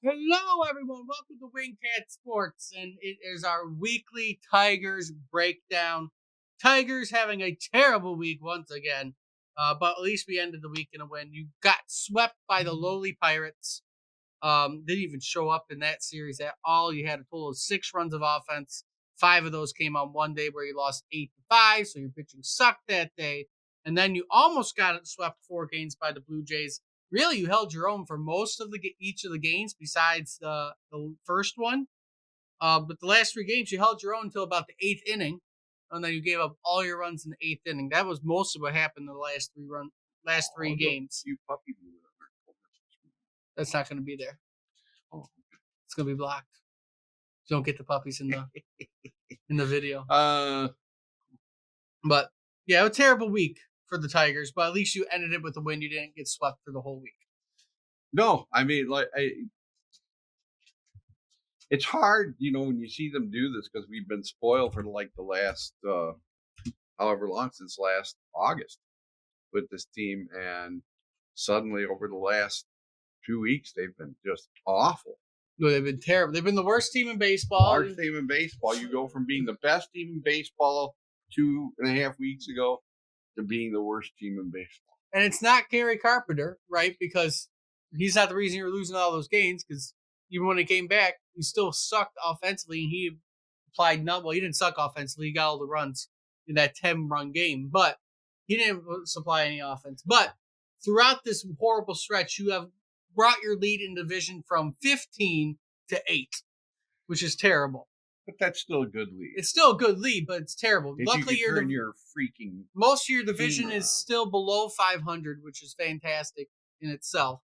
Hello, everyone. Welcome to Wingcat Sports, and it is our weekly Tigers breakdown. Tigers having a terrible week once again, but at least we ended the week in a win. You got swept by the lowly Pirates. Didn't even show up in that series at all. You had a total of 6 runs of offense. 5 of those came on one day where you lost 8-5, so your pitching sucked that day. And then you almost got it swept 4 games by the Blue Jays. Really, you held your own for most of each of the games besides the first one. But the last 3 games, you held your own until about the 8th inning, and then you gave up all your runs in the 8th inning. That was most of what happened in the last three games. You puppy blew it. That's not going to be there. Oh, It's going to be blocked. You don't get the puppies in the video. But yeah, a terrible week for the Tigers. But at least you ended it with a win. You didn't get swept for the whole week. No, I mean, it's hard, when you see them do this because we've been spoiled for the last however long since last August with this team, and suddenly over the last 2 weeks they've been just awful. No, they've been terrible. They've been the worst team in baseball. Worst team in baseball. You go from being the best team in baseball 2.5 weeks ago to being the worst team in baseball. And it's not Gary Carpenter, right? Because he's not the reason you're losing all those games. Because even when he came back, he still sucked offensively, and he applied none. Well, he didn't suck offensively. He got all the runs in that 10-run game, but he didn't supply any offense. But throughout this horrible stretch, you have brought your lead in division from 15 to 8, which is terrible. But that's still a good lead. It's still a good lead, but it's terrible. If Luckily, your freaking most of your division is still below 500, which is fantastic in itself.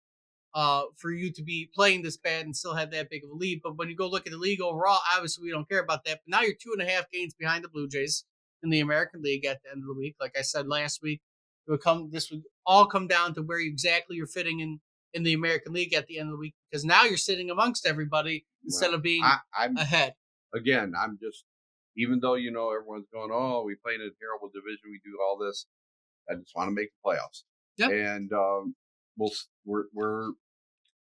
For you to be playing this bad and still have that big of a lead. But when you go look at the league overall, obviously we don't care about that. But now you're 2.5 games behind the Blue Jays in the American League at the end of the week. Like I said last week, this would all come down to where exactly you're fitting in the American League at the end of the week, because now you're sitting amongst everybody instead of being ahead. Again, I'm just, even though everyone's going, oh, we play in a terrible division, we do all this, I just want to make the playoffs. Yep. And we're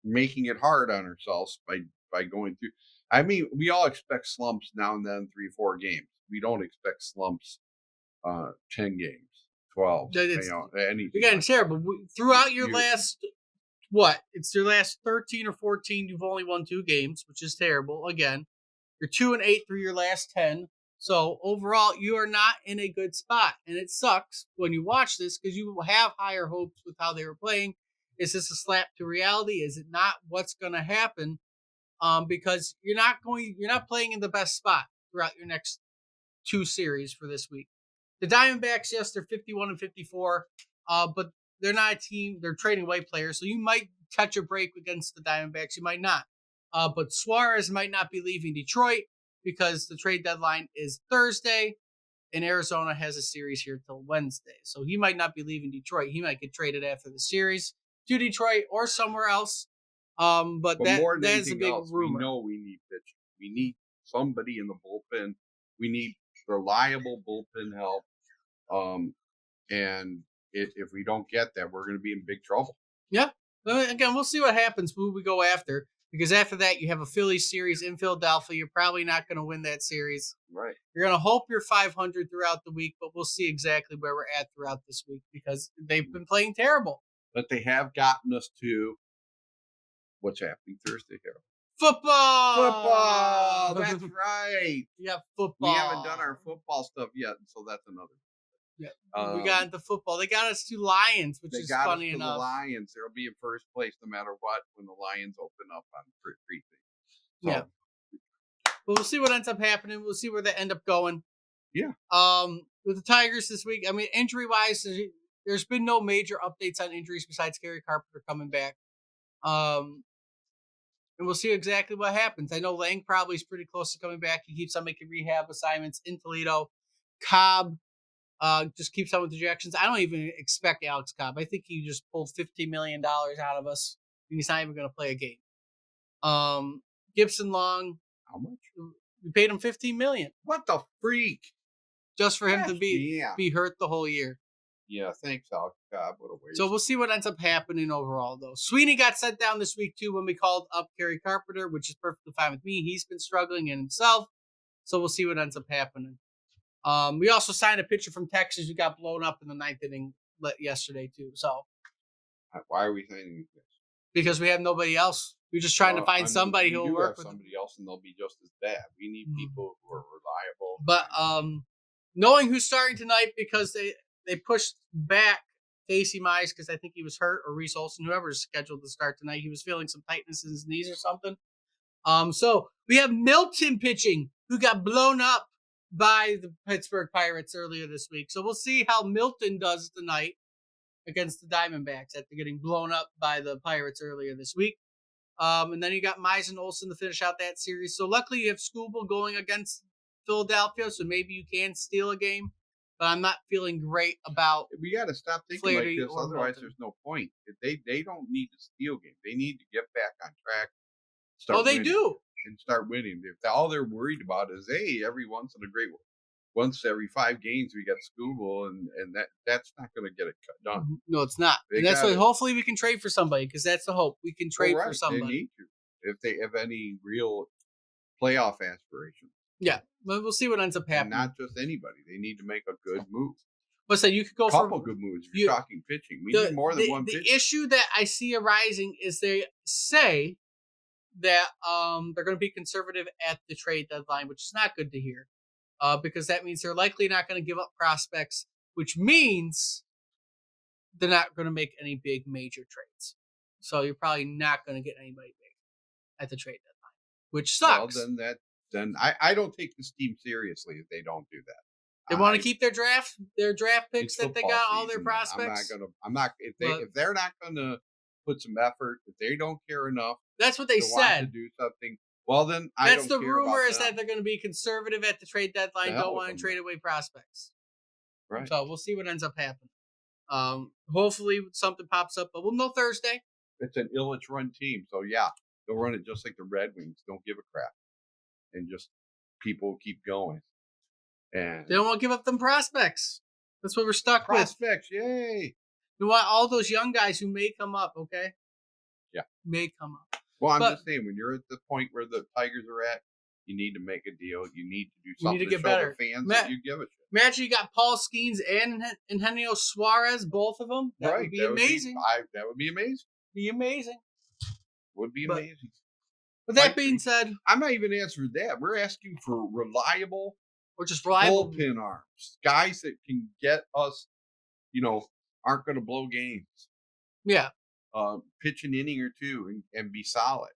making it hard on ourselves by going through. I mean, we all expect slumps now and then, 3-4 games. We don't expect slumps 10 games, 12. Anything. Again, terrible. Throughout your last, it's your last 13 or 14, you've only won 2 games, which is terrible. Again, you're 2-8 through your last 10. So overall, you are not in a good spot. And it sucks when you watch this because you have higher hopes with how they were playing. Is this a slap to reality? Is it not? What's going to happen? Because you're not playing in the best spot throughout your next 2 series for this week. The Diamondbacks, yes, they're 51-54, but they're not a team. They're trading away players, so you might catch a break against the Diamondbacks. You might not. But Suarez might not be leaving Detroit because the trade deadline is Thursday, and Arizona has a series here till Wednesday. So he might not be leaving Detroit. He might get traded after the series to Detroit or somewhere else. But that's a big rumor. We know we need pitching. We need somebody in the bullpen. We need reliable bullpen help. And if we don't get that, we're going to be in big trouble. Yeah. Again, we'll see what happens, who we go after. Because after that, you have a Phillies series in Philadelphia. You're probably not going to win that series. Right. You're going to hope you're 500 throughout the week, but we'll see exactly where we're at throughout this week because they've been playing terrible. But they have gotten us to what's happening Thursday here. Football! That's right. Yeah, football. We haven't done our football stuff yet, so that's another. Yeah, we got into football. They got us to Lions, which is funny enough. The Lions, they'll be in first place no matter what when the Lions open up on free. So, yeah. But we'll see what ends up happening. We'll see where they end up going. Yeah. With the Tigers this week, I mean, injury-wise, there's been no major updates on injuries besides Gary Carpenter coming back. And we'll see exactly what happens. I know Lang probably is pretty close to coming back. He keeps on making rehab assignments in Toledo. Cobb just keeps on with injections. I don't even expect Alex Cobb. I think he just pulled $15 million out of us, and he's not even going to play a game. Gibson Long. How much? We paid him $15 million. What the freak? Just for him to be hurt the whole year. Yeah, thanks, Alex. God, what a waste. So we'll see what ends up happening overall, though. Sweeney got sent down this week, too, when we called up Kerry Carpenter, which is perfectly fine with me. He's been struggling in himself. So we'll see what ends up happening. We also signed a pitcher from Texas who got blown up in the ninth inning yesterday, too. So Why are we saying this? because we have nobody else. We're just trying to find somebody who will work with somebody else, and they'll be just as bad. We need people who are reliable. But knowing who's starting tonight, because they pushed back Casey Mize because I think he was hurt, or Reese Olson, whoever's scheduled to start tonight. He was feeling some tightness in his knees or something. So we have Milton pitching, who got blown up by the Pittsburgh Pirates earlier this week. So we'll see how Milton does tonight against the Diamondbacks after getting blown up by the Pirates earlier this week. And then you got Mize and Olsen to finish out that series. So luckily you have Skubal going against Philadelphia, so maybe you can steal a game. But I'm not feeling great about. We got to stop thinking Flaherty like this, otherwise Milton. there's no point. They don't need to steal games. They need to get back on track. They do. And start winning. If all they're worried about is, hey, once every 5 games we got Skubal, and that's not going to get it done. No, it's not. And that's why hopefully we can trade for somebody, because that's the hope. We can trade for somebody. They need to if they have any real playoff aspirations. Yeah, we'll see what ends up happening. And not just anybody. They need to make a good move. Let's say you could go a couple good moves. If you're talking pitching, we need more than one pitcher. The issue that I see arising is they say that they're going to be conservative at the trade deadline, which is not good to hear, because that means they're likely not going to give up prospects, which means they're not going to make any big major trades. So you're probably not going to get anybody big at the trade deadline, which sucks. Well, then I don't take this team seriously if they don't do that. They want to keep their draft picks that they got, all their prospects. If they're not gonna put some effort, if they don't care enough. That's what they said. To do something. Well, then that's the rumor, is that they're going to be conservative at the trade deadline. Don't want to trade away prospects. Right. So we'll see what ends up happening. Hopefully something pops up, but we'll know Thursday. It's an Illich run team, so yeah, they'll run it just like the Red Wings. Don't give a crap, and just people keep going. And they don't want to give up them prospects. That's what we're stuck with. Prospects, yay! You want all those young guys who may come up, okay? Yeah, may come up. Well, I'm just saying, when you're at the point where the Tigers are at, you need to make a deal. You need to do something to get show better. The fans that you give it. Imagine you got Paul Skeens and Eugenio Suarez, both of them. That would be amazing. That would be amazing. Be amazing. Would be amazing. With that being said, I'm not even asking for that. We're asking for reliable, or just reliable bullpen arms, guys that can get us. Aren't going to blow games. Yeah. Pitch an inning or two and be solid.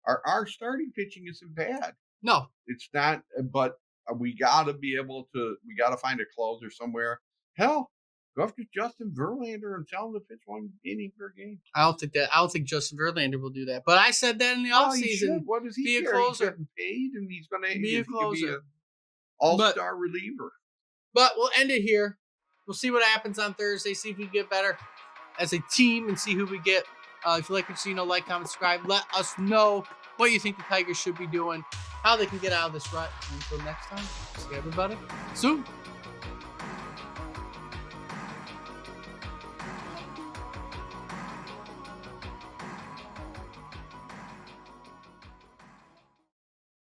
Our starting pitching isn't bad. No, it's not. But we got to be able to. We got to find a closer somewhere. Hell, go after Justin Verlander and tell him to pitch 1 inning per game. I don't think Justin Verlander will do that. But I said that in the offseason. What does he be care? a closer? He's getting paid, and he's going to be a closer, be an all-star reliever. But we'll end it here. We'll see what happens on Thursday. See if we get better as a team and see who we get. If you like what you see, like, comment, subscribe. Let us know what you think the Tigers should be doing, how they can get out of this rut. Until next time, see everybody soon.